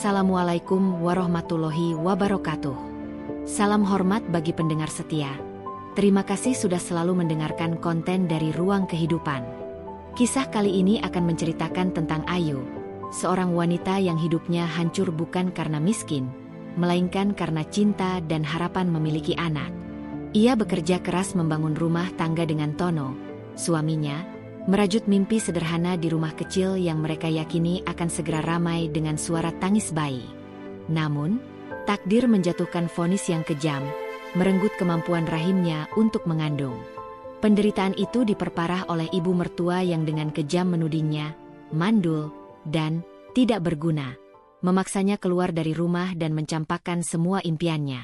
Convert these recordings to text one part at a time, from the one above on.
Assalamualaikum warahmatullahi wabarakatuh. Salam hormat bagi pendengar setia. Terima kasih sudah selalu mendengarkan konten dari Ruang Kehidupan. Kisah kali ini akan menceritakan tentang Ayu, seorang wanita yang hidupnya hancur bukan karena miskin, melainkan karena cinta dan harapan memiliki anak. Ia bekerja keras membangun rumah tangga dengan Tono, suaminya, merajut mimpi sederhana di rumah kecil yang mereka yakini akan segera ramai dengan suara tangis bayi. Namun, takdir menjatuhkan vonis yang kejam, merenggut kemampuan rahimnya untuk mengandung. Penderitaan itu diperparah oleh ibu mertua yang dengan kejam menudingnya, mandul, dan tidak berguna, memaksanya keluar dari rumah dan mencampakkan semua impiannya.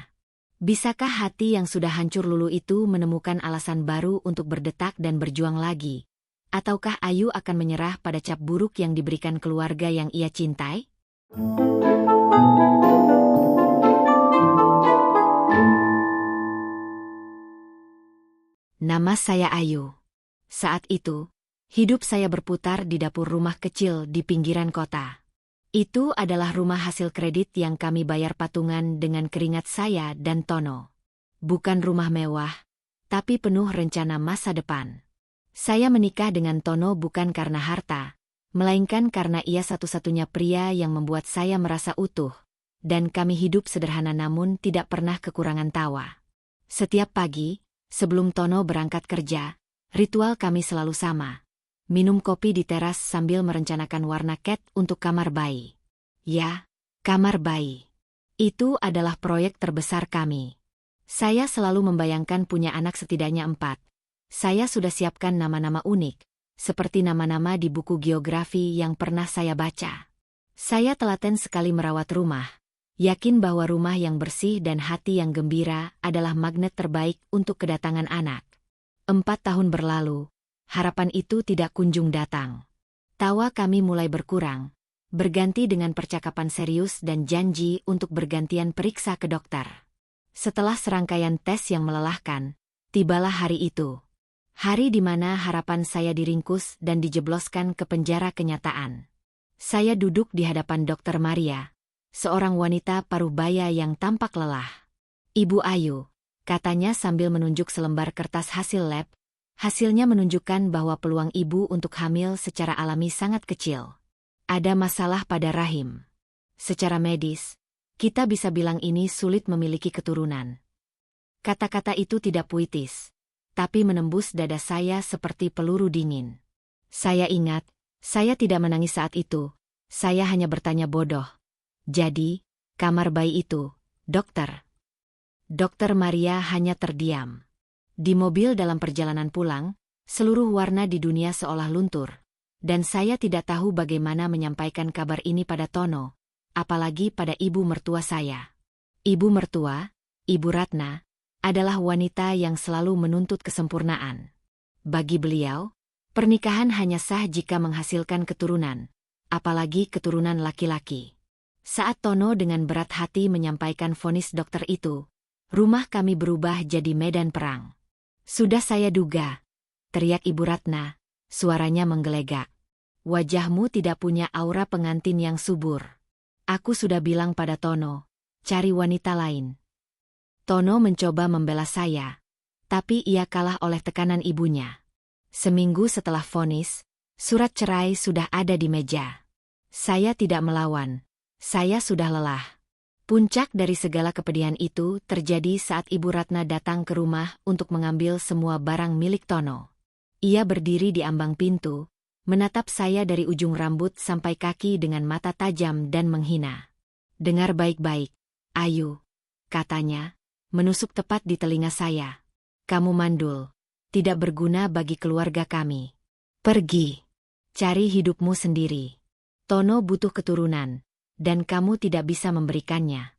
Bisakah hati yang sudah hancur lulu itu menemukan alasan baru untuk berdetak dan berjuang lagi? Ataukah Ayu akan menyerah pada cap buruk yang diberikan keluarga yang ia cintai? Nama saya Ayu. Saat itu, hidup saya berputar di dapur rumah kecil di pinggiran kota. Itu adalah rumah hasil kredit yang kami bayar patungan dengan keringat saya dan Tono. Bukan rumah mewah, tapi penuh rencana masa depan. Saya menikah dengan Tono bukan karena harta, melainkan karena ia satu-satunya pria yang membuat saya merasa utuh, dan kami hidup sederhana namun tidak pernah kekurangan tawa. Setiap pagi, sebelum Tono berangkat kerja, ritual kami selalu sama. Minum kopi di teras sambil merencanakan warna cat untuk kamar bayi. Ya, kamar bayi. Itu adalah proyek terbesar kami. Saya selalu membayangkan punya anak setidaknya 4. Saya sudah siapkan nama-nama unik, seperti nama-nama di buku geografi yang pernah saya baca. Saya telaten sekali merawat rumah, yakin bahwa rumah yang bersih dan hati yang gembira adalah magnet terbaik untuk kedatangan anak. 4 tahun berlalu, harapan itu tidak kunjung datang. Tawa kami mulai berkurang, berganti dengan percakapan serius dan janji untuk bergantian periksa ke dokter. Setelah serangkaian tes yang melelahkan, tibalah hari itu. Hari di mana harapan saya diringkus dan dijebloskan ke penjara kenyataan. Saya duduk di hadapan Dr. Maria, seorang wanita paruh baya yang tampak lelah. "Ibu Ayu," katanya sambil menunjuk selembar kertas hasil lab, hasilnya menunjukkan bahwa peluang ibu untuk hamil secara alami sangat kecil. Ada masalah pada rahim. Secara medis, kita bisa bilang ini sulit memiliki keturunan. Kata-kata itu tidak puitis, tapi menembus dada saya seperti peluru dingin. Saya ingat, saya tidak menangis saat itu, saya hanya bertanya bodoh. "Jadi, kamar bayi itu, dokter?" Dokter Maria hanya terdiam. Di mobil dalam perjalanan pulang, seluruh warna di dunia seolah luntur, dan saya tidak tahu bagaimana menyampaikan kabar ini pada Tono, apalagi pada ibu mertua saya. Ibu mertua, Ibu Ratna, adalah wanita yang selalu menuntut kesempurnaan. Bagi beliau, pernikahan hanya sah jika menghasilkan keturunan, apalagi keturunan laki-laki. Saat Tono dengan berat hati menyampaikan vonis dokter itu, rumah kami berubah jadi medan perang. "Sudah saya duga," teriak Ibu Ratna, suaranya menggelegak. "Wajahmu tidak punya aura pengantin yang subur. Aku sudah bilang pada Tono, cari wanita lain." Tono mencoba membela saya, tapi ia kalah oleh tekanan ibunya. Seminggu setelah vonis, surat cerai sudah ada di meja. Saya tidak melawan, saya sudah lelah. Puncak dari segala kepedihan itu terjadi saat Ibu Ratna datang ke rumah untuk mengambil semua barang milik Tono. Ia berdiri di ambang pintu, menatap saya dari ujung rambut sampai kaki dengan mata tajam dan menghina. "Dengar baik-baik, Ayu," katanya, menusuk tepat di telinga saya. "Kamu mandul, tidak berguna bagi keluarga kami. Pergi, cari hidupmu sendiri. Tono butuh keturunan, dan kamu tidak bisa memberikannya."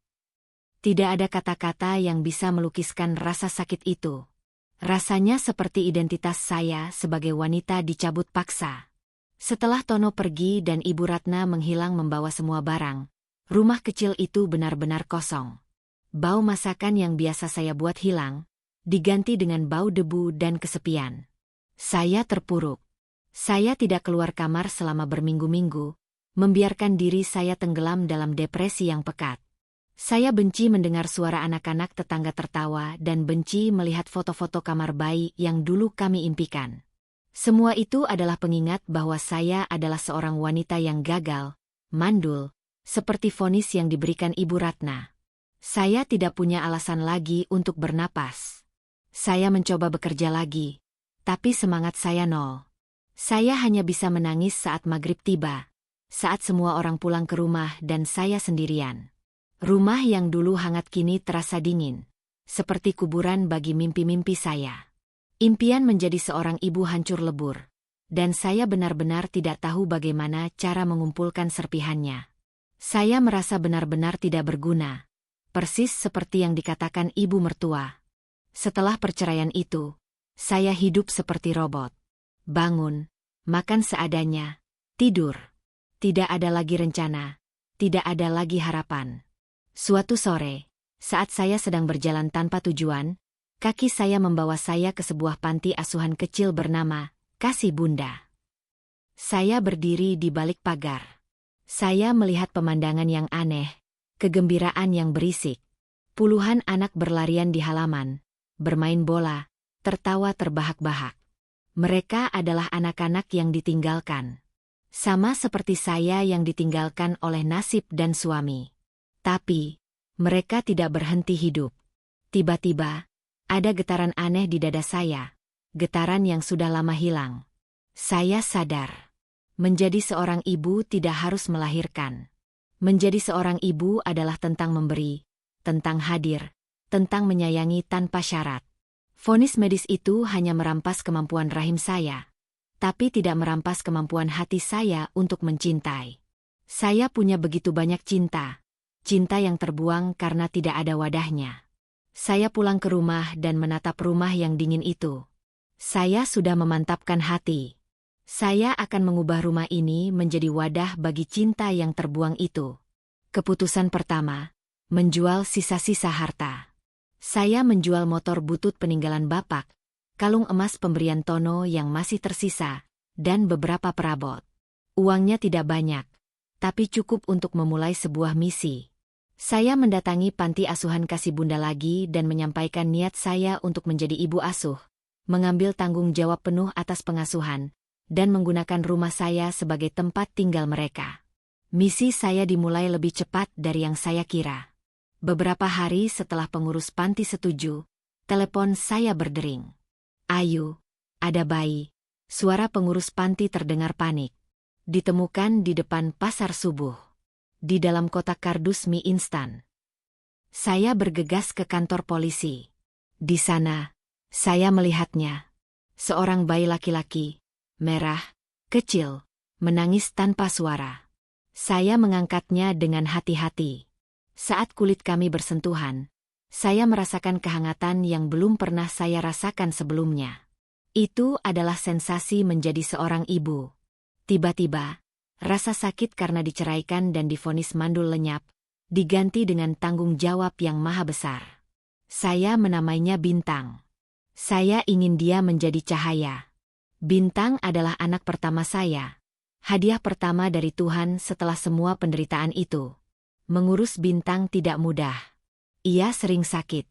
Tidak ada kata-kata yang bisa melukiskan rasa sakit itu. Rasanya seperti identitas saya sebagai wanita dicabut paksa. Setelah Tono pergi dan Ibu Ratna menghilang membawa semua barang, rumah kecil itu benar-benar kosong. Bau masakan yang biasa saya buat hilang, diganti dengan bau debu dan kesepian. Saya terpuruk. Saya tidak keluar kamar selama berminggu-minggu, membiarkan diri saya tenggelam dalam depresi yang pekat. Saya benci mendengar suara anak-anak tetangga tertawa dan benci melihat foto-foto kamar bayi yang dulu kami impikan. Semua itu adalah pengingat bahwa saya adalah seorang wanita yang gagal, mandul, seperti vonis yang diberikan Ibu Ratna. Saya tidak punya alasan lagi untuk bernapas. Saya mencoba bekerja lagi, tapi semangat saya nol. Saya hanya bisa menangis saat maghrib tiba, saat semua orang pulang ke rumah dan saya sendirian. Rumah yang dulu hangat kini terasa dingin, seperti kuburan bagi mimpi-mimpi saya. Impian menjadi seorang ibu hancur lebur, dan saya benar-benar tidak tahu bagaimana cara mengumpulkan serpihannya. Saya merasa benar-benar tidak berguna, persis seperti yang dikatakan ibu mertua. Setelah perceraian itu, saya hidup seperti robot. Bangun, makan seadanya, tidur. Tidak ada lagi rencana, tidak ada lagi harapan. Suatu sore, saat saya sedang berjalan tanpa tujuan, kaki saya membawa saya ke sebuah panti asuhan kecil bernama Kasih Bunda. Saya berdiri di balik pagar. Saya melihat pemandangan yang aneh, kegembiraan yang berisik. Puluhan anak berlarian di halaman, bermain bola, tertawa terbahak-bahak. Mereka adalah anak-anak yang ditinggalkan. Sama seperti saya yang ditinggalkan oleh nasib dan suami. Tapi, mereka tidak berhenti hidup. Tiba-tiba, ada getaran aneh di dada saya. Getaran yang sudah lama hilang. Saya sadar. Menjadi seorang ibu tidak harus melahirkan. Menjadi seorang ibu adalah tentang memberi, tentang hadir, tentang menyayangi tanpa syarat. Vonis medis itu hanya merampas kemampuan rahim saya, tapi tidak merampas kemampuan hati saya untuk mencintai. Saya punya begitu banyak cinta. Cinta yang terbuang karena tidak ada wadahnya. Saya pulang ke rumah dan menatap rumah yang dingin itu. Saya sudah memantapkan hati. Saya akan mengubah rumah ini menjadi wadah bagi cinta yang terbuang itu. Keputusan pertama, menjual sisa-sisa harta. Saya menjual motor butut peninggalan bapak, kalung emas pemberian Tono yang masih tersisa, dan beberapa perabot. Uangnya tidak banyak, tapi cukup untuk memulai sebuah misi. Saya mendatangi panti asuhan Kasih Bunda lagi dan menyampaikan niat saya untuk menjadi ibu asuh, mengambil tanggung jawab penuh atas pengasuhan, dan menggunakan rumah saya sebagai tempat tinggal mereka. Misi saya dimulai lebih cepat dari yang saya kira. Beberapa hari setelah pengurus panti setuju, telepon saya berdering. "Ayu, ada bayi." Suara pengurus panti terdengar panik. Ditemukan di depan pasar subuh. Di dalam kotak kardus mie instan. Saya bergegas ke kantor polisi. Di sana, saya melihatnya. Seorang bayi laki-laki, merah, kecil, menangis tanpa suara. Saya mengangkatnya dengan hati-hati. Saat kulit kami bersentuhan, saya merasakan kehangatan yang belum pernah saya rasakan sebelumnya. Itu adalah sensasi menjadi seorang ibu. Tiba-tiba, rasa sakit karena diceraikan dan divonis mandul lenyap, diganti dengan tanggung jawab yang maha besar. Saya menamainya Bintang. Saya ingin dia menjadi cahaya. Bintang adalah anak pertama saya. Hadiah pertama dari Tuhan setelah semua penderitaan itu. Mengurus Bintang tidak mudah. Ia sering sakit.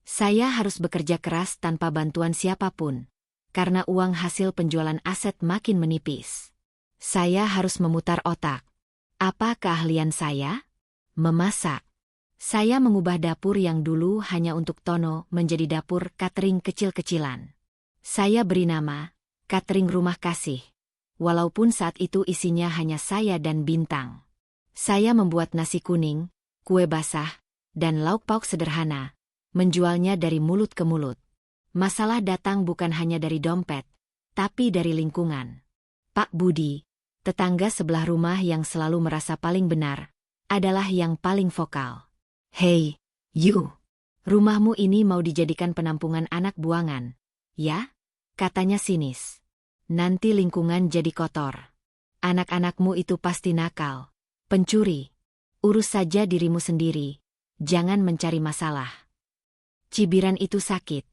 Saya harus bekerja keras tanpa bantuan siapapun, karena uang hasil penjualan aset makin menipis. Saya harus memutar otak. Apa keahlian saya? Memasak. Saya mengubah dapur yang dulu hanya untuk Tono menjadi dapur catering kecil-kecilan. Saya beri nama, catering rumah kasih. Walaupun saat itu isinya hanya saya dan Bintang. Saya membuat nasi kuning, kue basah, dan lauk pauk sederhana, menjualnya dari mulut ke mulut. Masalah datang bukan hanya dari dompet, tapi dari lingkungan. Pak Budi, tetangga sebelah rumah yang selalu merasa paling benar, adalah yang paling vokal. "Hei, you, rumahmu ini mau dijadikan penampungan anak buangan, ya?" katanya sinis. "Nanti lingkungan jadi kotor. Anak-anakmu itu pasti nakal, pencuri. Urus saja dirimu sendiri, jangan mencari masalah." Cibiran itu sakit,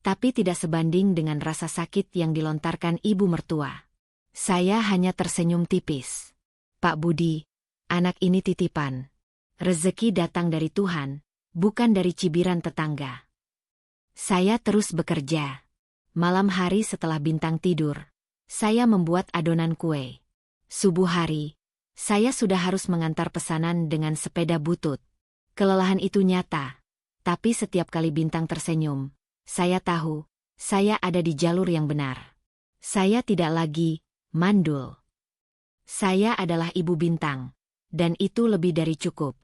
tapi tidak sebanding dengan rasa sakit yang dilontarkan ibu mertua. Saya hanya tersenyum tipis. Pak Budi, anak ini titipan. Rezeki datang dari Tuhan, bukan dari cibiran tetangga. Saya terus bekerja. Malam hari setelah Bintang tidur, saya membuat adonan kue. Subuh hari, saya sudah harus mengantar pesanan dengan sepeda butut. Kelelahan itu nyata, tapi setiap kali Bintang tersenyum, saya tahu, saya ada di jalur yang benar. Saya tidak lagi mandul. Saya adalah ibu Bintang, dan itu lebih dari cukup.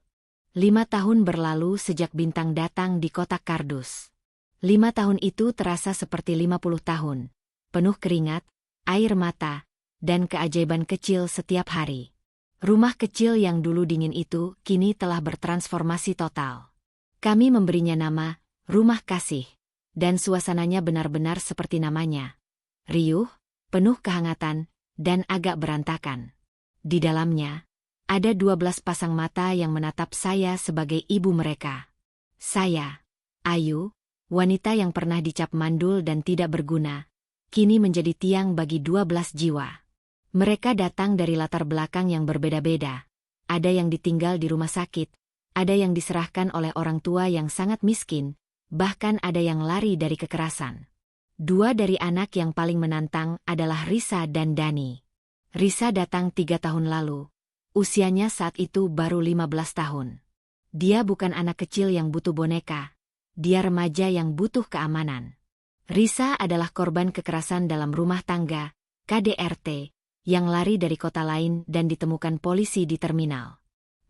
5 tahun berlalu sejak Bintang datang di kotak kardus. 5 tahun itu terasa seperti 50 tahun, penuh keringat, air mata, dan keajaiban kecil setiap hari. Rumah kecil yang dulu dingin itu kini telah bertransformasi total. Kami memberinya nama, Rumah Kasih, dan suasananya benar-benar seperti namanya. Riuh, penuh kehangatan, dan agak berantakan. Di dalamnya, ada 12 pasang mata yang menatap saya sebagai ibu mereka. Saya, Ayu, wanita yang pernah dicap mandul dan tidak berguna, kini menjadi tiang bagi 12 jiwa. Mereka datang dari latar belakang yang berbeda-beda. Ada yang ditinggal di rumah sakit, ada yang diserahkan oleh orang tua yang sangat miskin, bahkan ada yang lari dari kekerasan. 2 dari anak yang paling menantang adalah Risa dan Dani. Risa datang 3 tahun lalu. Usianya saat itu baru 15 tahun. Dia bukan anak kecil yang butuh boneka. Dia remaja yang butuh keamanan. Risa adalah korban kekerasan dalam rumah tangga, KDRT, yang lari dari kota lain dan ditemukan polisi di terminal.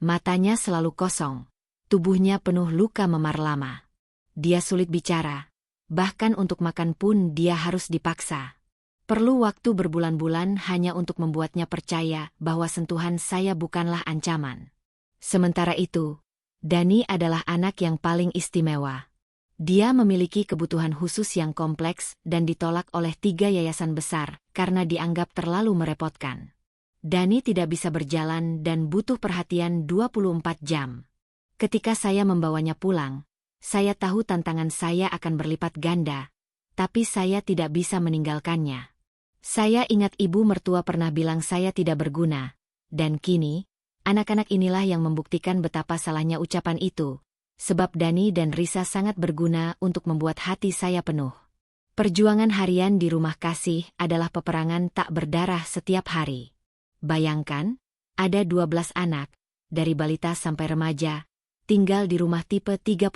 Matanya selalu kosong. Tubuhnya penuh luka memar lama. Dia sulit bicara. Bahkan untuk makan pun dia harus dipaksa. Perlu waktu berbulan-bulan hanya untuk membuatnya percaya bahwa sentuhan saya bukanlah ancaman. Sementara itu, Dani adalah anak yang paling istimewa. Dia memiliki kebutuhan khusus yang kompleks dan ditolak oleh 3 yayasan besar karena dianggap terlalu merepotkan. Dani tidak bisa berjalan dan butuh perhatian 24 jam. Ketika saya membawanya pulang, saya tahu tantangan saya akan berlipat ganda, tapi saya tidak bisa meninggalkannya. Saya ingat ibu mertua pernah bilang saya tidak berguna, dan kini, anak-anak inilah yang membuktikan betapa salahnya ucapan itu, sebab Dani dan Risa sangat berguna untuk membuat hati saya penuh. Perjuangan harian di Rumah Kasih adalah peperangan tak berdarah setiap hari. Bayangkan, ada 12 anak, dari balita sampai remaja, tinggal di rumah tipe 36.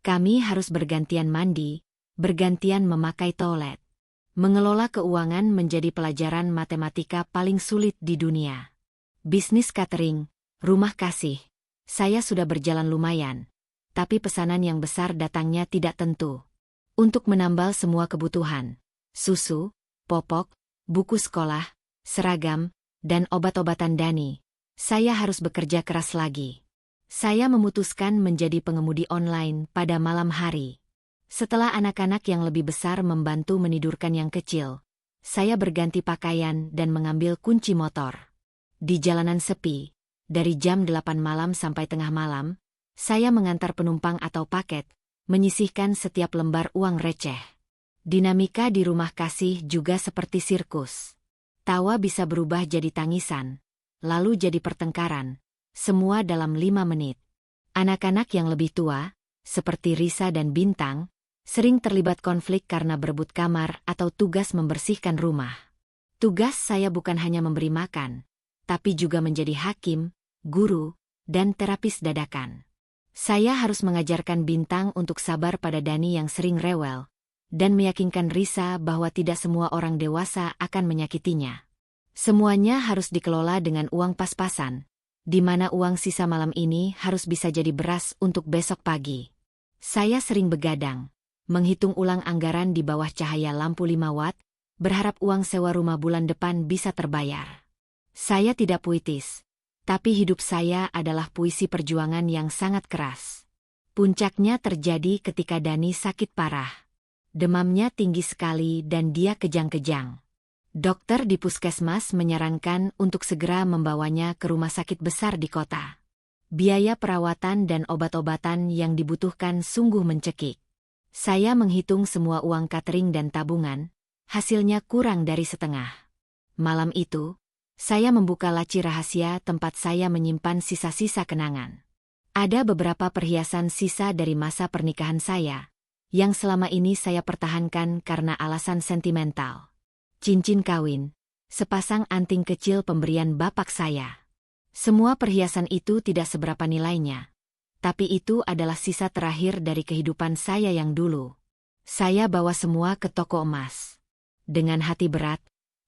Kami harus bergantian mandi, bergantian memakai toilet. Mengelola keuangan menjadi pelajaran matematika paling sulit di dunia. Bisnis catering, Rumah Kasih, saya sudah berjalan lumayan, tapi pesanan yang besar datangnya tidak tentu. Untuk menambal semua kebutuhan, susu, popok, buku sekolah, seragam, dan obat-obatan Dani, saya harus bekerja keras lagi. Saya memutuskan menjadi pengemudi online pada malam hari. Setelah anak-anak yang lebih besar membantu menidurkan yang kecil, saya berganti pakaian dan mengambil kunci motor. Di jalanan sepi, dari jam 8 malam sampai tengah malam, saya mengantar penumpang atau paket, menyisihkan setiap lembar uang receh. Dinamika di Rumah Kasih juga seperti sirkus. Tawa bisa berubah jadi tangisan, lalu jadi pertengkaran, semua dalam 5 menit. Anak-anak yang lebih tua, seperti Risa dan Bintang, sering terlibat konflik karena berebut kamar atau tugas membersihkan rumah. Tugas saya bukan hanya memberi makan, tapi juga menjadi hakim, guru, dan terapis dadakan. Saya harus mengajarkan Bintang untuk sabar pada Dani yang sering rewel, dan meyakinkan Risa bahwa tidak semua orang dewasa akan menyakitinya. Semuanya harus dikelola dengan uang pas-pasan, di mana uang sisa malam ini harus bisa jadi beras untuk besok pagi. Saya sering begadang, menghitung ulang anggaran di bawah cahaya lampu 5 watt, berharap uang sewa rumah bulan depan bisa terbayar. Saya tidak puitis, tapi hidup saya adalah puisi perjuangan yang sangat keras. Puncaknya terjadi ketika Dani sakit parah. Demamnya tinggi sekali dan dia kejang-kejang. Dokter di puskesmas menyarankan untuk segera membawanya ke rumah sakit besar di kota. Biaya perawatan dan obat-obatan yang dibutuhkan sungguh mencekik. Saya menghitung semua uang catering dan tabungan, hasilnya kurang dari setengah. Malam itu, Saya membuka laci rahasia tempat saya menyimpan sisa-sisa kenangan. Ada beberapa perhiasan sisa dari masa pernikahan saya, yang selama ini saya pertahankan karena alasan sentimental. Cincin kawin, sepasang anting kecil pemberian bapak saya. Semua perhiasan itu tidak seberapa nilainya, tapi itu adalah sisa terakhir dari kehidupan saya yang dulu. Saya bawa semua ke toko emas. Dengan hati berat,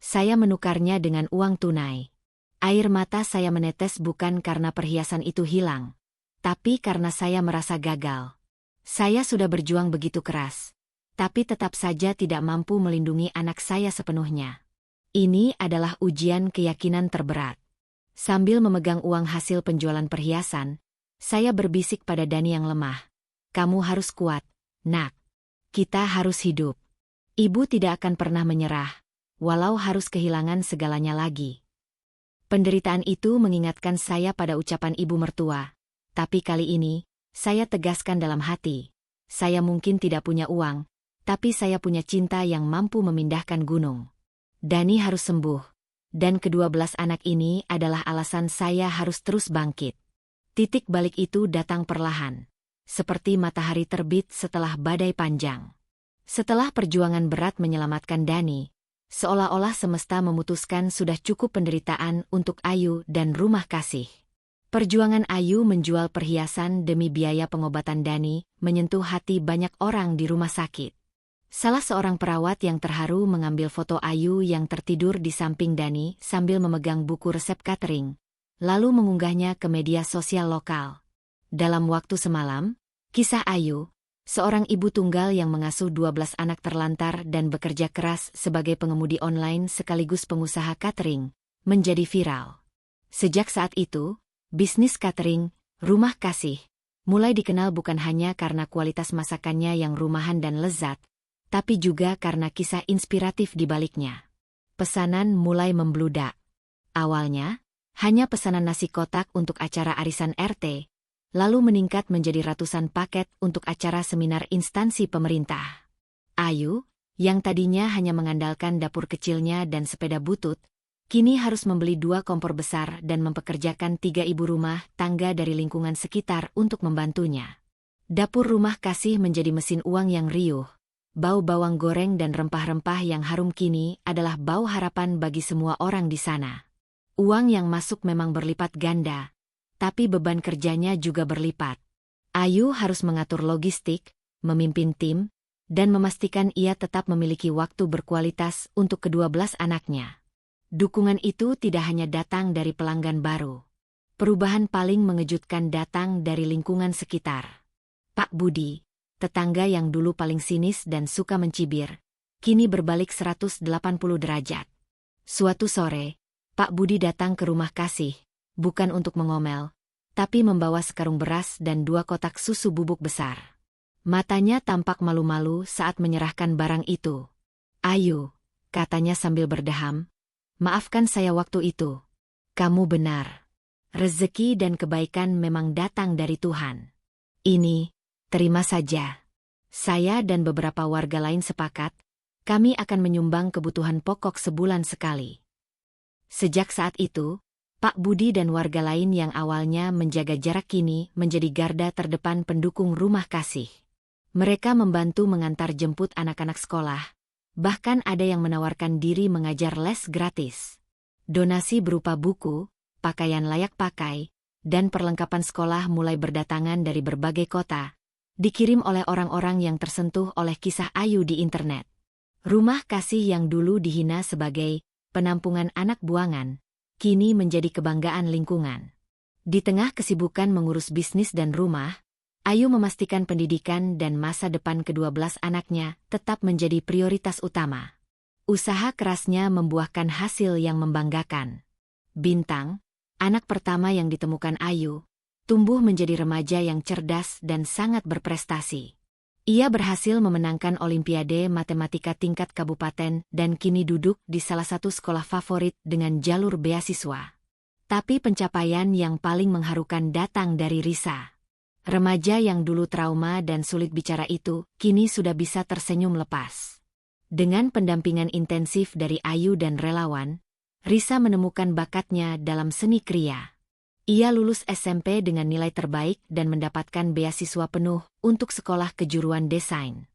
saya menukarnya dengan uang tunai. Air mata saya menetes bukan karena perhiasan itu hilang, tapi karena saya merasa gagal. Saya sudah berjuang begitu keras, tapi tetap saja tidak mampu melindungi anak saya sepenuhnya. Ini adalah ujian keyakinan terberat. Sambil memegang uang hasil penjualan perhiasan, saya berbisik pada Dani yang lemah. Kamu harus kuat, nak. Kita harus hidup. Ibu tidak akan pernah menyerah, walau harus kehilangan segalanya lagi. Penderitaan itu mengingatkan saya pada ucapan ibu mertua. Tapi kali ini, saya tegaskan dalam hati. Saya mungkin tidak punya uang, tapi saya punya cinta yang mampu memindahkan gunung. Dani harus sembuh, dan ke-12 anak ini adalah alasan saya harus terus bangkit. Titik balik itu datang perlahan, seperti matahari terbit setelah badai panjang. Setelah perjuangan berat menyelamatkan Dani, seolah-olah semesta memutuskan sudah cukup penderitaan untuk Ayu dan rumah kasih. Perjuangan Ayu menjual perhiasan demi biaya pengobatan Dani menyentuh hati banyak orang di rumah sakit. Salah seorang perawat yang terharu mengambil foto Ayu yang tertidur di samping Dani sambil memegang buku resep catering, lalu mengunggahnya ke media sosial lokal. Dalam waktu semalam, kisah Ayu, seorang ibu tunggal yang mengasuh 12 anak terlantar dan bekerja keras sebagai pengemudi online sekaligus pengusaha catering, menjadi viral. Sejak saat itu, bisnis catering, rumah kasih, mulai dikenal bukan hanya karena kualitas masakannya yang rumahan dan lezat, tapi juga karena kisah inspiratif di baliknya. Pesanan mulai membludak. Awalnya, hanya pesanan nasi kotak untuk acara arisan RT, lalu meningkat menjadi ratusan paket untuk acara seminar instansi pemerintah. Ayu, yang tadinya hanya mengandalkan dapur kecilnya dan sepeda butut, kini harus membeli 2 kompor besar dan mempekerjakan 3 ibu rumah tangga dari lingkungan sekitar untuk membantunya. Dapur rumah kasih menjadi mesin uang yang riuh. Bau bawang goreng dan rempah-rempah yang harum kini adalah bau harapan bagi semua orang di sana. Uang yang masuk memang berlipat ganda, tapi beban kerjanya juga berlipat. Ayu harus mengatur logistik, memimpin tim, dan memastikan ia tetap memiliki waktu berkualitas untuk ke-12 anaknya. Dukungan itu tidak hanya datang dari pelanggan baru. Perubahan paling mengejutkan datang dari lingkungan sekitar. Pak Budi, tetangga yang dulu paling sinis dan suka mencibir, kini berbalik 180 derajat. Suatu sore, Pak Budi datang ke rumah kasih, bukan untuk mengomel, tapi membawa sekarung beras dan 2 kotak susu bubuk besar. Matanya tampak malu-malu saat menyerahkan barang itu. Ayu, katanya sambil berdeham, maafkan saya waktu itu. Kamu benar. Rezeki dan kebaikan memang datang dari Tuhan. Ini, terima saja. Saya dan beberapa warga lain sepakat, kami akan menyumbang kebutuhan pokok sebulan sekali. Sejak saat itu, Pak Budi dan warga lain yang awalnya menjaga jarak kini menjadi garda terdepan pendukung rumah kasih. Mereka membantu mengantar jemput anak-anak sekolah, bahkan ada yang menawarkan diri mengajar les gratis. Donasi berupa buku, pakaian layak pakai, dan perlengkapan sekolah mulai berdatangan dari berbagai kota, dikirim oleh orang-orang yang tersentuh oleh kisah Ayu di internet. Rumah kasih yang dulu dihina sebagai penampungan anak buangan, kini menjadi kebanggaan lingkungan. Di tengah kesibukan mengurus bisnis dan rumah, Ayu memastikan pendidikan dan masa depan ke-12 anaknya tetap menjadi prioritas utama. Usaha kerasnya membuahkan hasil yang membanggakan. Bintang, anak pertama yang ditemukan Ayu, tumbuh menjadi remaja yang cerdas dan sangat berprestasi. Ia berhasil memenangkan Olimpiade Matematika tingkat kabupaten dan kini duduk di salah satu sekolah favorit dengan jalur beasiswa. Tapi pencapaian yang paling mengharukan datang dari Risa. Remaja yang dulu trauma dan sulit bicara itu, kini sudah bisa tersenyum lepas. Dengan pendampingan intensif dari Ayu dan relawan, Risa menemukan bakatnya dalam seni kriya. Ia lulus SMP dengan nilai terbaik dan mendapatkan beasiswa penuh untuk sekolah kejuruan desain.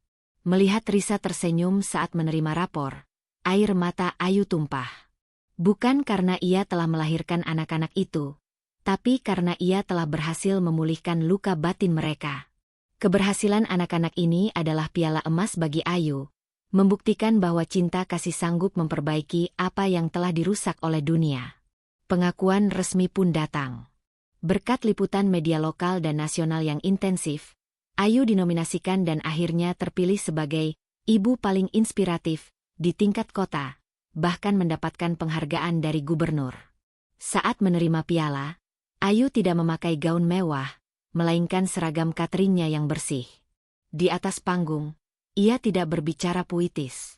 Melihat Risa tersenyum saat menerima rapor, air mata Ayu tumpah. Bukan karena ia telah melahirkan anak-anak itu, tapi karena ia telah berhasil memulihkan luka batin mereka. Keberhasilan anak-anak ini adalah piala emas bagi Ayu, membuktikan bahwa cinta kasih sanggup memperbaiki apa yang telah dirusak oleh dunia. Pengakuan resmi pun datang. Berkat liputan media lokal dan nasional yang intensif, Ayu dinominasikan dan akhirnya terpilih sebagai ibu paling inspiratif di tingkat kota, bahkan mendapatkan penghargaan dari gubernur. Saat menerima piala, Ayu tidak memakai gaun mewah, melainkan seragam cateringnya yang bersih. Di atas panggung, ia tidak berbicara puitis.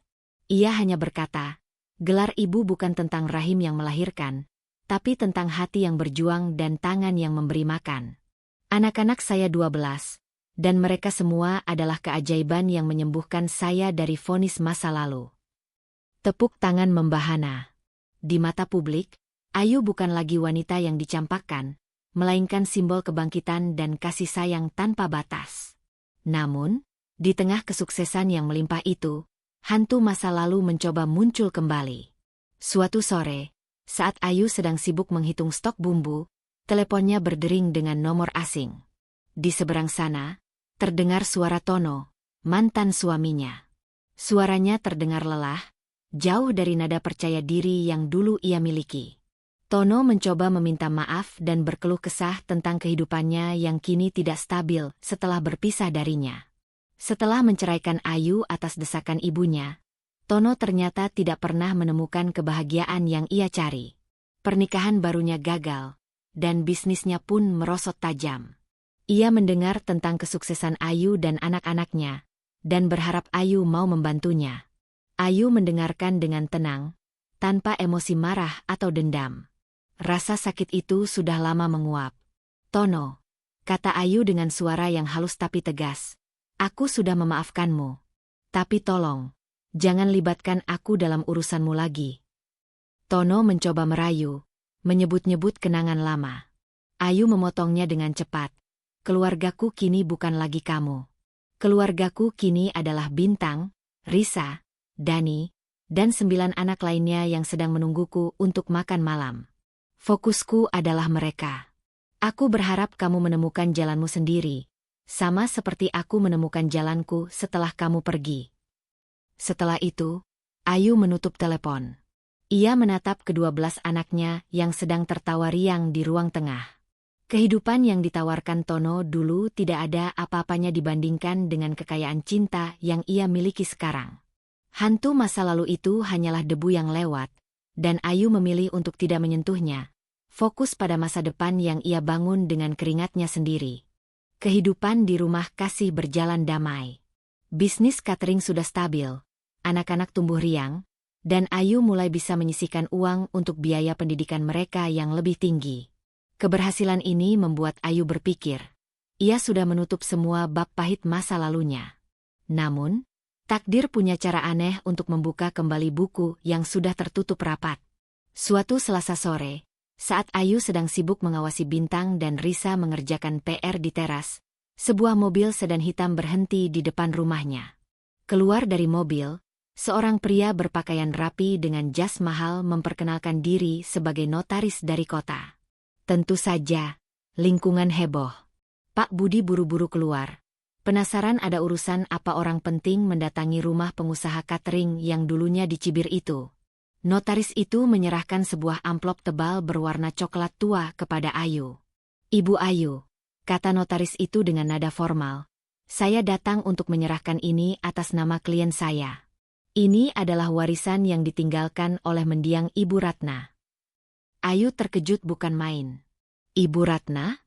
Ia hanya berkata, gelar ibu bukan tentang rahim yang melahirkan, tapi tentang hati yang berjuang dan tangan yang memberi makan. Anak-anak saya 12, dan mereka semua adalah keajaiban yang menyembuhkan saya dari vonis masa lalu. Tepuk tangan membahana. Di mata publik, Ayu bukan lagi wanita yang dicampakkan, melainkan simbol kebangkitan dan kasih sayang tanpa batas. Namun, di tengah kesuksesan yang melimpah itu, hantu masa lalu mencoba muncul kembali. Suatu sore, saat Ayu sedang sibuk menghitung stok bumbu, teleponnya berdering dengan nomor asing. Di seberang sana, terdengar suara Tono, mantan suaminya. Suaranya terdengar lelah, jauh dari nada percaya diri yang dulu ia miliki. Tono mencoba meminta maaf dan berkeluh kesah tentang kehidupannya yang kini tidak stabil setelah berpisah darinya. Setelah menceraikan Ayu atas desakan ibunya, Tono ternyata tidak pernah menemukan kebahagiaan yang ia cari. Pernikahan barunya gagal, dan bisnisnya pun merosot tajam. Ia mendengar tentang kesuksesan Ayu dan anak-anaknya, dan berharap Ayu mau membantunya. Ayu mendengarkan dengan tenang, tanpa emosi marah atau dendam. Rasa sakit itu sudah lama menguap. Tono, kata Ayu dengan suara yang halus tapi tegas, aku sudah memaafkanmu. Tapi tolong, jangan libatkan aku dalam urusanmu lagi. Tono mencoba merayu, menyebut-nyebut kenangan lama. Ayu memotongnya dengan cepat. Keluargaku kini bukan lagi kamu. Keluargaku kini adalah Bintang, Risa, Dani, dan 9 anak lainnya yang sedang menungguku untuk makan malam. Fokusku adalah mereka. Aku berharap kamu menemukan jalanmu sendiri, sama seperti aku menemukan jalanku setelah kamu pergi. Setelah itu, Ayu menutup telepon. Ia menatap ke-12 anaknya yang sedang tertawa riang di ruang tengah. Kehidupan yang ditawarkan Tono dulu tidak ada apa-apanya dibandingkan dengan kekayaan cinta yang ia miliki sekarang. Hantu masa lalu itu hanyalah debu yang lewat, dan Ayu memilih untuk tidak menyentuhnya, fokus pada masa depan yang ia bangun dengan keringatnya sendiri. Kehidupan di rumah kasih berjalan damai. Bisnis catering sudah stabil, anak-anak tumbuh riang, dan Ayu mulai bisa menyisihkan uang untuk biaya pendidikan mereka yang lebih tinggi. Keberhasilan ini membuat Ayu berpikir, ia sudah menutup semua bab pahit masa lalunya. Namun, takdir punya cara aneh untuk membuka kembali buku yang sudah tertutup rapat. Suatu Selasa sore, saat Ayu sedang sibuk mengawasi Bintang dan Risa mengerjakan PR di teras, sebuah mobil sedan hitam berhenti di depan rumahnya. Keluar dari mobil, seorang pria berpakaian rapi dengan jas mahal memperkenalkan diri sebagai notaris dari kota. Tentu saja, lingkungan heboh. Pak Budi buru-buru keluar. Penasaran ada urusan apa orang penting mendatangi rumah pengusaha catering yang dulunya dicibir itu. Notaris itu menyerahkan sebuah amplop tebal berwarna coklat tua kepada Ayu. Ibu Ayu, kata notaris itu dengan nada formal, saya datang untuk menyerahkan ini atas nama klien saya. Ini adalah warisan yang ditinggalkan oleh mendiang Ibu Ratna. Ayu terkejut bukan main. Ibu Ratna?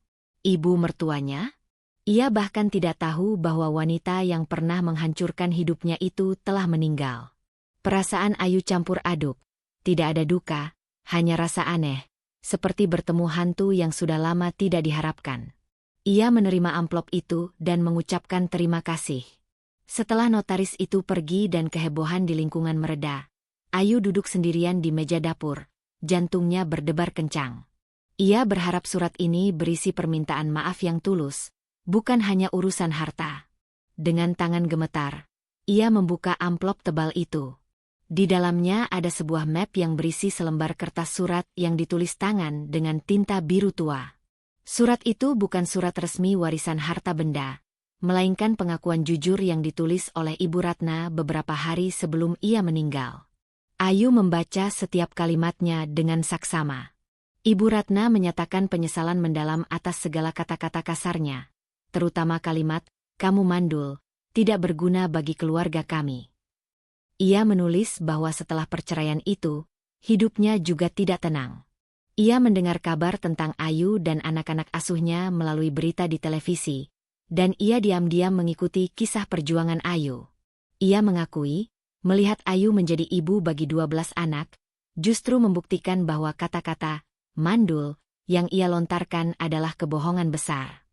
Ibu mertuanya? Ia bahkan tidak tahu bahwa wanita yang pernah menghancurkan hidupnya itu telah meninggal. Perasaan Ayu campur aduk. Tidak ada duka, hanya rasa aneh, seperti bertemu hantu yang sudah lama tidak diharapkan. Ia menerima amplop itu dan mengucapkan terima kasih. Setelah notaris itu pergi dan kehebohan di lingkungan mereda, Ayu duduk sendirian di meja dapur, jantungnya berdebar kencang. Ia berharap surat ini berisi permintaan maaf yang tulus, bukan hanya urusan harta. Dengan tangan gemetar, ia membuka amplop tebal itu. Di dalamnya ada sebuah map yang berisi selembar kertas surat yang ditulis tangan dengan tinta biru tua. Surat itu bukan surat resmi warisan harta benda, melainkan pengakuan jujur yang ditulis oleh Ibu Ratna beberapa hari sebelum ia meninggal. Ayu membaca setiap kalimatnya dengan saksama. Ibu Ratna menyatakan penyesalan mendalam atas segala kata-kata kasarnya, terutama kalimat, "Kamu mandul, tidak berguna bagi keluarga kami." Ia menulis bahwa setelah perceraian itu, hidupnya juga tidak tenang. Ia mendengar kabar tentang Ayu dan anak-anak asuhnya melalui berita di televisi, dan ia diam-diam mengikuti kisah perjuangan Ayu. Ia mengakui, melihat Ayu menjadi ibu bagi 12 anak, justru membuktikan bahwa kata-kata mandul yang ia lontarkan adalah kebohongan besar.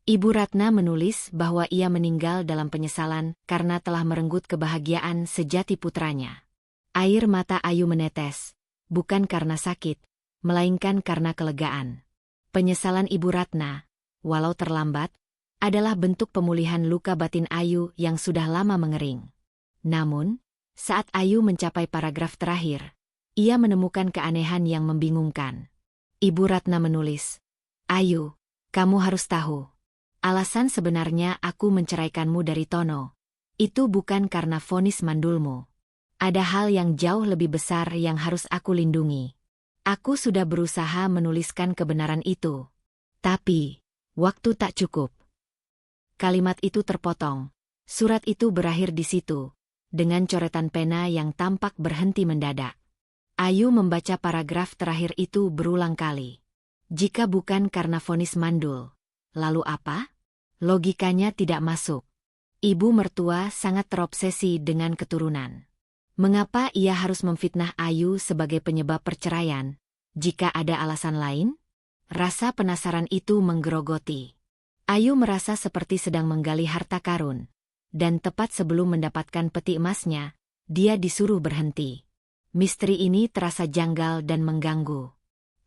Ibu Ratna menulis bahwa ia meninggal dalam penyesalan karena telah merenggut kebahagiaan sejati putranya. Air mata Ayu menetes, bukan karena sakit, melainkan karena kelegaan. Penyesalan Ibu Ratna, walau terlambat, adalah bentuk pemulihan luka batin Ayu yang sudah lama mengering. Namun, saat Ayu mencapai paragraf terakhir, ia menemukan keanehan yang membingungkan. Ibu Ratna menulis, "Ayu, kamu harus tahu. Alasan sebenarnya aku menceraikanmu dari Tono. Itu bukan karena vonis mandulmu. Ada hal yang jauh lebih besar yang harus aku lindungi. Aku sudah berusaha menuliskan kebenaran itu. Tapi, waktu tak cukup." Kalimat itu terpotong. Surat itu berakhir di situ, dengan coretan pena yang tampak berhenti mendadak. Ayu membaca paragraf terakhir itu berulang kali. Jika bukan karena vonis mandul, lalu apa? Logikanya tidak masuk. Ibu mertua sangat terobsesi dengan keturunan. Mengapa ia harus memfitnah Ayu sebagai penyebab perceraian? Jika ada alasan lain? Rasa penasaran itu menggerogoti. Ayu merasa seperti sedang menggali harta karun. Dan tepat sebelum mendapatkan peti emasnya, dia disuruh berhenti. Misteri ini terasa janggal dan mengganggu.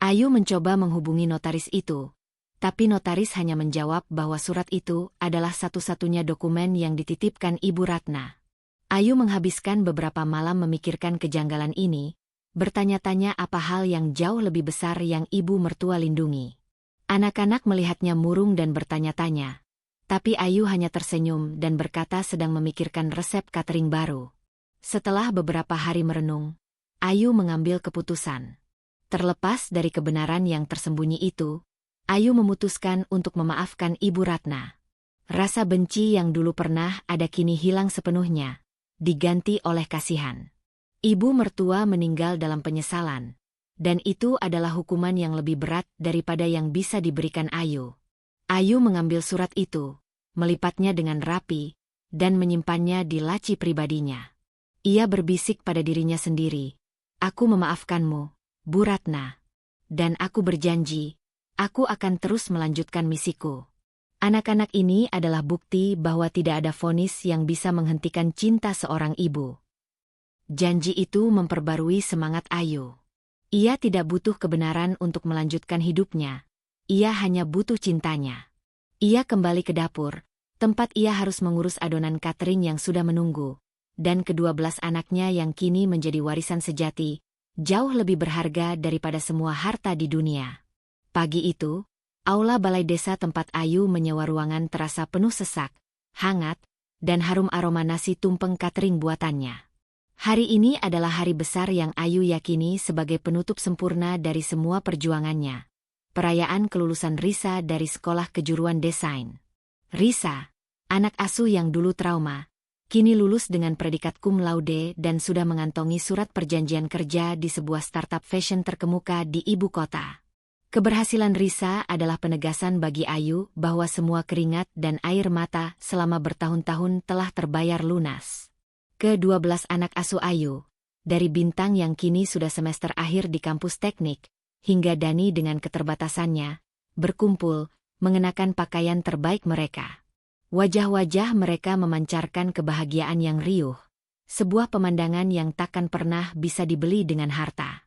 Ayu mencoba menghubungi notaris itu, tapi notaris hanya menjawab bahwa surat itu adalah satu-satunya dokumen yang dititipkan Ibu Ratna. Ayu menghabiskan beberapa malam memikirkan kejanggalan ini, bertanya-tanya apa hal yang jauh lebih besar yang ibu mertua lindungi. Anak-anak melihatnya murung dan bertanya-tanya, tapi Ayu hanya tersenyum dan berkata sedang memikirkan resep catering baru. Setelah beberapa hari merenung, Ayu mengambil keputusan. Terlepas dari kebenaran yang tersembunyi itu, Ayu memutuskan untuk memaafkan Ibu Ratna. Rasa benci yang dulu pernah ada kini hilang sepenuhnya, diganti oleh kasihan. Ibu mertua meninggal dalam penyesalan, dan itu adalah hukuman yang lebih berat daripada yang bisa diberikan Ayu. Ayu mengambil surat itu, melipatnya dengan rapi, dan menyimpannya di laci pribadinya. Ia berbisik pada dirinya sendiri, "Aku memaafkanmu, Bu Ratna. Dan aku berjanji, aku akan terus melanjutkan misiku." Anak-anak ini adalah bukti bahwa tidak ada vonis yang bisa menghentikan cinta seorang ibu. Janji itu memperbarui semangat Ayu. Ia tidak butuh kebenaran untuk melanjutkan hidupnya. Ia hanya butuh cintanya. Ia kembali ke dapur, tempat ia harus mengurus adonan catering yang sudah menunggu, dan ke-12 anaknya yang kini menjadi warisan sejati, jauh lebih berharga daripada semua harta di dunia. Pagi itu, aula balai desa tempat Ayu menyewa ruangan terasa penuh sesak, hangat, dan harum aroma nasi tumpeng catering buatannya. Hari ini adalah hari besar yang Ayu yakini sebagai penutup sempurna dari semua perjuangannya. Perayaan kelulusan Risa dari Sekolah Kejuruan Desain. Risa, anak asuh yang dulu trauma, kini lulus dengan predikat cum laude dan sudah mengantongi surat perjanjian kerja di sebuah startup fashion terkemuka di ibu kota. Keberhasilan Risa adalah penegasan bagi Ayu bahwa semua keringat dan air mata selama bertahun-tahun telah terbayar lunas. Ke-12 anak asuh Ayu, dari Bintang yang kini sudah semester akhir di kampus teknik, hingga Dani dengan keterbatasannya, berkumpul, mengenakan pakaian terbaik mereka. Wajah-wajah mereka memancarkan kebahagiaan yang riuh, sebuah pemandangan yang takkan pernah bisa dibeli dengan harta.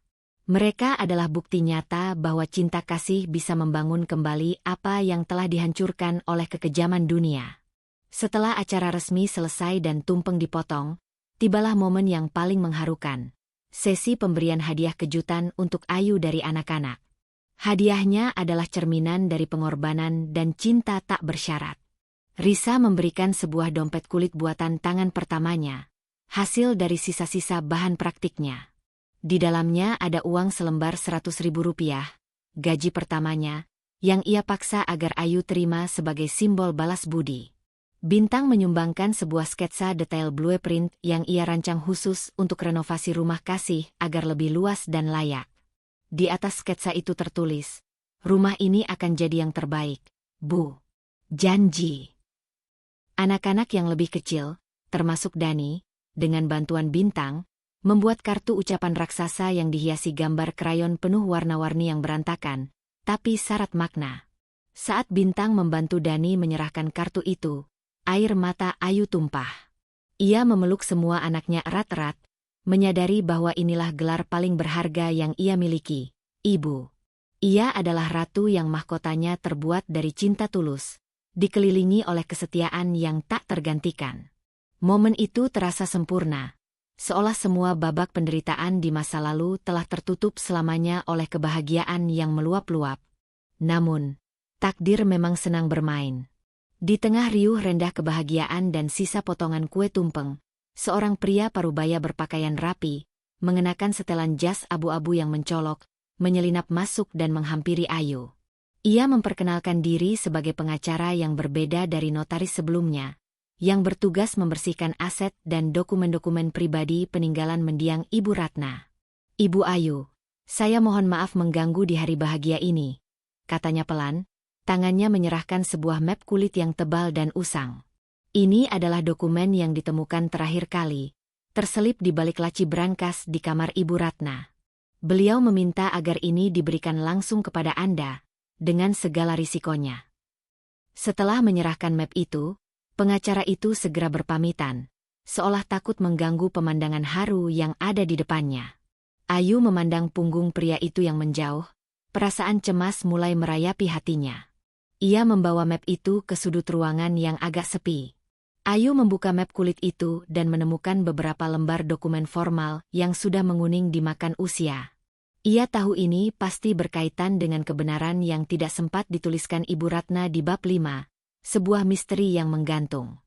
Mereka adalah bukti nyata bahwa cinta kasih bisa membangun kembali apa yang telah dihancurkan oleh kekejaman dunia. Setelah acara resmi selesai dan tumpeng dipotong, tibalah momen yang paling mengharukan. Sesi pemberian hadiah kejutan untuk Ayu dari anak-anak. Hadiahnya adalah cerminan dari pengorbanan dan cinta tak bersyarat. Risa memberikan sebuah dompet kulit buatan tangan pertamanya, hasil dari sisa-sisa bahan praktiknya. Di dalamnya ada uang selembar Rp100.000, gaji pertamanya, yang ia paksa agar Ayu terima sebagai simbol balas budi. Bintang menyumbangkan sebuah sketsa detail blueprint yang ia rancang khusus untuk renovasi rumah kasih agar lebih luas dan layak. Di atas sketsa itu tertulis, "Rumah ini akan jadi yang terbaik, Bu. Janji." Anak-anak yang lebih kecil, termasuk Dani, dengan bantuan Bintang, membuat kartu ucapan raksasa yang dihiasi gambar krayon penuh warna-warni yang berantakan, tapi syarat makna. Saat Bintang membantu Dani menyerahkan kartu itu, air mata Ayu tumpah. Ia memeluk semua anaknya erat-erat, menyadari bahwa inilah gelar paling berharga yang ia miliki, Ibu. Ia adalah ratu yang mahkotanya terbuat dari cinta tulus, dikelilingi oleh kesetiaan yang tak tergantikan. Momen itu terasa sempurna, seolah semua babak penderitaan di masa lalu telah tertutup selamanya oleh kebahagiaan yang meluap-luap. Namun, takdir memang senang bermain. Di tengah riuh rendah kebahagiaan dan sisa potongan kue tumpeng, seorang pria parubaya berpakaian rapi, mengenakan setelan jas abu-abu yang mencolok, menyelinap masuk dan menghampiri Ayu. Ia memperkenalkan diri sebagai pengacara yang berbeda dari notaris sebelumnya, yang bertugas membersihkan aset dan dokumen-dokumen pribadi peninggalan mendiang Ibu Ratna. "Ibu Ayu, saya mohon maaf mengganggu di hari bahagia ini," katanya pelan. Tangannya menyerahkan sebuah map kulit yang tebal dan usang. Ini adalah dokumen yang ditemukan terakhir kali, terselip di balik laci brankas di kamar Ibu Ratna. Beliau meminta agar ini diberikan langsung kepada Anda, dengan segala risikonya. Setelah menyerahkan map itu, pengacara itu segera berpamitan, seolah takut mengganggu pemandangan haru yang ada di depannya. Ayu memandang punggung pria itu yang menjauh, perasaan cemas mulai merayapi hatinya. Ia membawa map itu ke sudut ruangan yang agak sepi. Ayu membuka map kulit itu dan menemukan beberapa lembar dokumen formal yang sudah menguning dimakan usia. Ia tahu ini pasti berkaitan dengan kebenaran yang tidak sempat dituliskan Ibu Ratna di bab 5, sebuah misteri yang menggantung.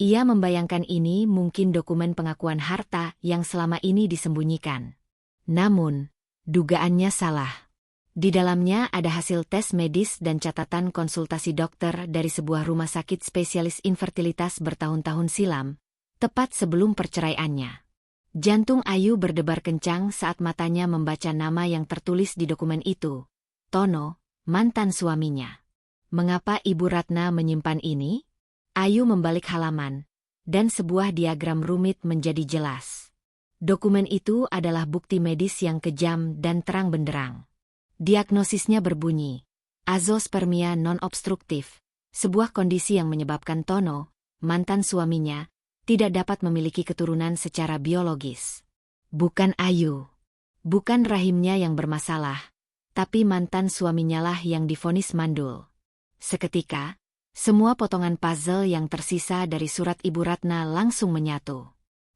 Ia membayangkan ini mungkin dokumen pengakuan harta yang selama ini disembunyikan. Namun, dugaannya salah. Di dalamnya ada hasil tes medis dan catatan konsultasi dokter dari sebuah rumah sakit spesialis infertilitas bertahun-tahun silam, tepat sebelum perceraiannya. Jantung Ayu berdebar kencang saat matanya membaca nama yang tertulis di dokumen itu. Tono, mantan suaminya. Mengapa Ibu Ratna menyimpan ini? Ayu membalik halaman, dan sebuah diagram rumit menjadi jelas. Dokumen itu adalah bukti medis yang kejam dan terang benderang. Diagnosisnya berbunyi, azospermia non-obstruktif, sebuah kondisi yang menyebabkan Tono, mantan suaminya, tidak dapat memiliki keturunan secara biologis. Bukan Ayu. Bukan rahimnya yang bermasalah, tapi mantan suaminya lah yang divonis mandul. Seketika, semua potongan puzzle yang tersisa dari surat Ibu Ratna langsung menyatu.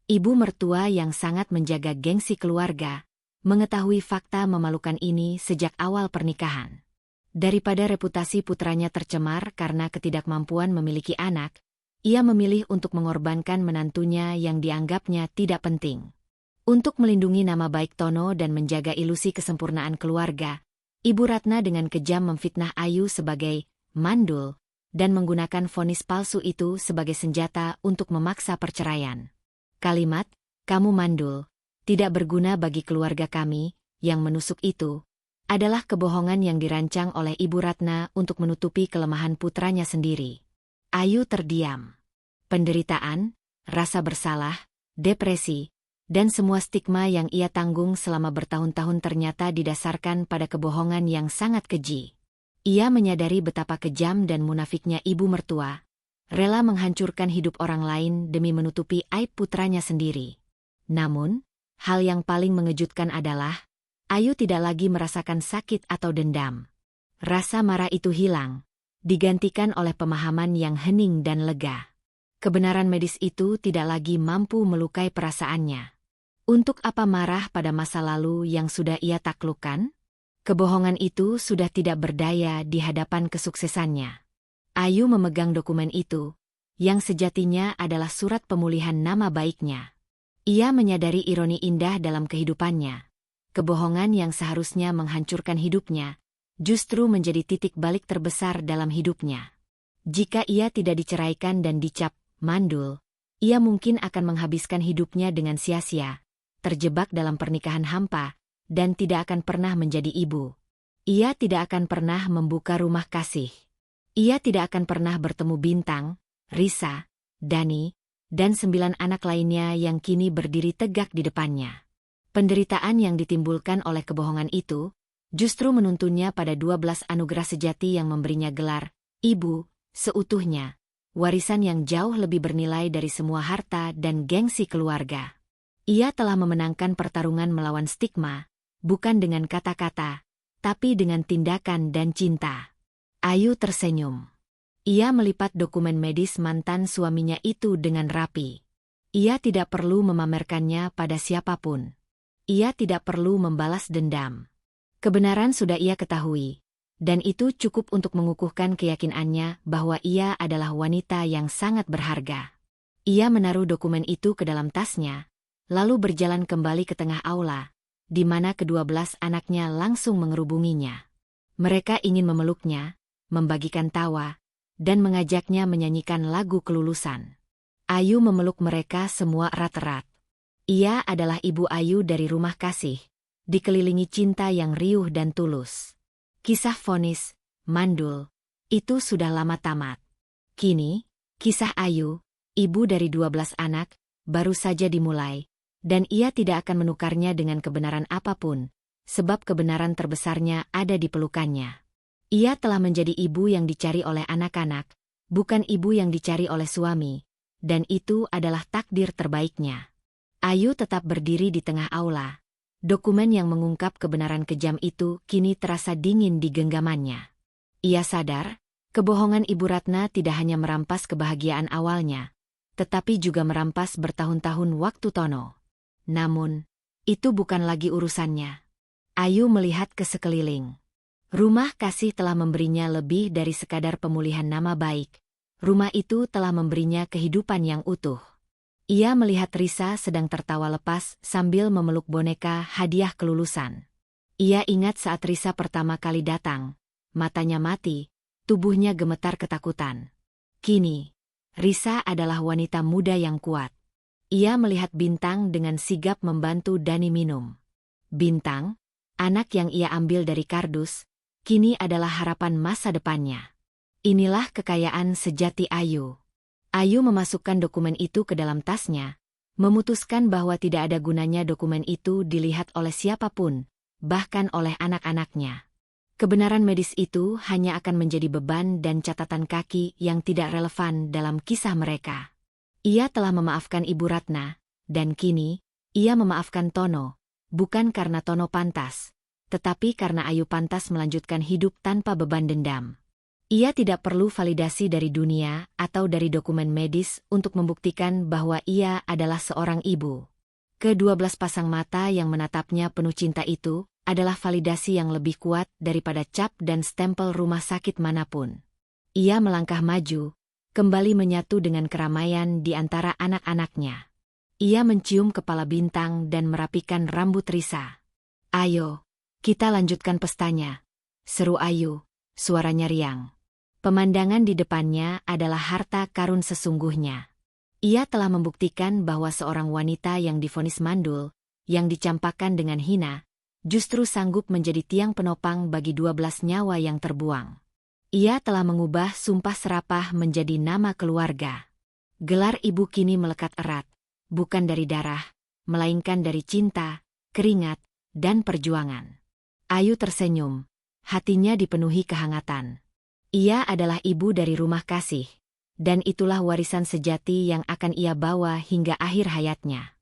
Ibu mertua yang sangat menjaga gengsi keluarga, mengetahui fakta memalukan ini sejak awal pernikahan. Daripada reputasi putranya tercemar karena ketidakmampuan memiliki anak, ia memilih untuk mengorbankan menantunya yang dianggapnya tidak penting. Untuk melindungi nama baik Tono dan menjaga ilusi kesempurnaan keluarga, Ibu Ratna dengan kejam memfitnah Ayu sebagai mandul dan menggunakan vonis palsu itu sebagai senjata untuk memaksa perceraian. Kalimat, "Kamu mandul, tidak berguna bagi keluarga kami," yang menusuk itu, adalah kebohongan yang dirancang oleh Ibu Ratna untuk menutupi kelemahan putranya sendiri. Ayu terdiam. Penderitaan, rasa bersalah, depresi, dan semua stigma yang ia tanggung selama bertahun-tahun ternyata didasarkan pada kebohongan yang sangat keji. Ia menyadari betapa kejam dan munafiknya ibu mertua, rela menghancurkan hidup orang lain demi menutupi aib putranya sendiri. Namun, hal yang paling mengejutkan adalah, Ayu tidak lagi merasakan sakit atau dendam. Rasa marah itu hilang, digantikan oleh pemahaman yang hening dan lega. Kebenaran medis itu tidak lagi mampu melukai perasaannya. Untuk apa marah pada masa lalu yang sudah ia taklukkan? Kebohongan itu sudah tidak berdaya di hadapan kesuksesannya. Ayu memegang dokumen itu, yang sejatinya adalah surat pemulihan nama baiknya. Ia menyadari ironi indah dalam kehidupannya. Kebohongan yang seharusnya menghancurkan hidupnya, justru menjadi titik balik terbesar dalam hidupnya. Jika ia tidak diceraikan dan dicap mandul, ia mungkin akan menghabiskan hidupnya dengan sia-sia, terjebak dalam pernikahan hampa, dan tidak akan pernah menjadi ibu. Ia tidak akan pernah membuka rumah kasih. Ia tidak akan pernah bertemu Bintang, Risa, Dani, dan 9 anak lainnya yang kini berdiri tegak di depannya. Penderitaan yang ditimbulkan oleh kebohongan itu, justru menuntunnya pada 12 anugerah sejati yang memberinya gelar ibu seutuhnya, warisan yang jauh lebih bernilai dari semua harta dan gengsi keluarga. Ia telah memenangkan pertarungan melawan stigma, bukan dengan kata-kata, tapi dengan tindakan dan cinta. Ayu tersenyum. Ia melipat dokumen medis mantan suaminya itu dengan rapi. Ia tidak perlu memamerkannya pada siapapun. Ia tidak perlu membalas dendam. Kebenaran sudah ia ketahui, dan itu cukup untuk mengukuhkan keyakinannya bahwa ia adalah wanita yang sangat berharga. Ia menaruh dokumen itu ke dalam tasnya, lalu berjalan kembali ke tengah aula, di mana ke-12 anaknya langsung mengerubunginya. Mereka ingin memeluknya, membagikan tawa, dan mengajaknya menyanyikan lagu kelulusan. Ayu memeluk mereka semua erat-erat. Ia adalah ibu Ayu dari rumah kasih, dikelilingi cinta yang riuh dan tulus. Kisah vonis, mandul, itu sudah lama tamat. Kini, kisah Ayu, ibu dari 12 anak, baru saja dimulai, dan ia tidak akan menukarnya dengan kebenaran apapun, sebab kebenaran terbesarnya ada di pelukannya. Ia telah menjadi ibu yang dicari oleh anak-anak, bukan ibu yang dicari oleh suami, dan itu adalah takdir terbaiknya. Ayu tetap berdiri di tengah aula. Dokumen yang mengungkap kebenaran kejam itu kini terasa dingin di genggamannya. Ia sadar, kebohongan Ibu Ratna tidak hanya merampas kebahagiaan awalnya, tetapi juga merampas bertahun-tahun waktu Tono. Namun, itu bukan lagi urusannya. Ayu melihat ke sekeliling. Rumah kasih telah memberinya lebih dari sekadar pemulihan nama baik. Rumah itu telah memberinya kehidupan yang utuh. Ia melihat Risa sedang tertawa lepas sambil memeluk boneka hadiah kelulusan. Ia ingat saat Risa pertama kali datang, matanya mati, tubuhnya gemetar ketakutan. Kini, Risa adalah wanita muda yang kuat. Ia melihat Bintang dengan sigap membantu Dani minum. Bintang, anak yang ia ambil dari kardus, kini adalah harapan masa depannya. Inilah kekayaan sejati Ayu. Ayu memasukkan dokumen itu ke dalam tasnya, memutuskan bahwa tidak ada gunanya dokumen itu dilihat oleh siapapun, bahkan oleh anak-anaknya. Kebenaran medis itu hanya akan menjadi beban dan catatan kaki yang tidak relevan dalam kisah mereka. Ia telah memaafkan Ibu Ratna, dan kini, ia memaafkan Tono, bukan karena Tono pantas, tetapi karena Ayu pantas melanjutkan hidup tanpa beban dendam. Ia tidak perlu validasi dari dunia atau dari dokumen medis untuk membuktikan bahwa ia adalah seorang ibu. Ke-12 pasang mata yang menatapnya penuh cinta itu adalah validasi yang lebih kuat daripada cap dan stempel rumah sakit manapun. Ia melangkah maju, kembali menyatu dengan keramaian di antara anak-anaknya. Ia mencium kepala Bintang dan merapikan rambut Risa. "Ayo, kita lanjutkan pestanya," seru Ayu, suaranya riang. Pemandangan di depannya adalah harta karun sesungguhnya. Ia telah membuktikan bahwa seorang wanita yang divonis mandul, yang dicampakkan dengan hina, justru sanggup menjadi tiang penopang bagi 12 nyawa yang terbuang. Ia telah mengubah sumpah serapah menjadi nama keluarga. Gelar ibu kini melekat erat, bukan dari darah, melainkan dari cinta, keringat, dan perjuangan. Ayu tersenyum, hatinya dipenuhi kehangatan. Ia adalah ibu dari rumah kasih, dan itulah warisan sejati yang akan ia bawa hingga akhir hayatnya.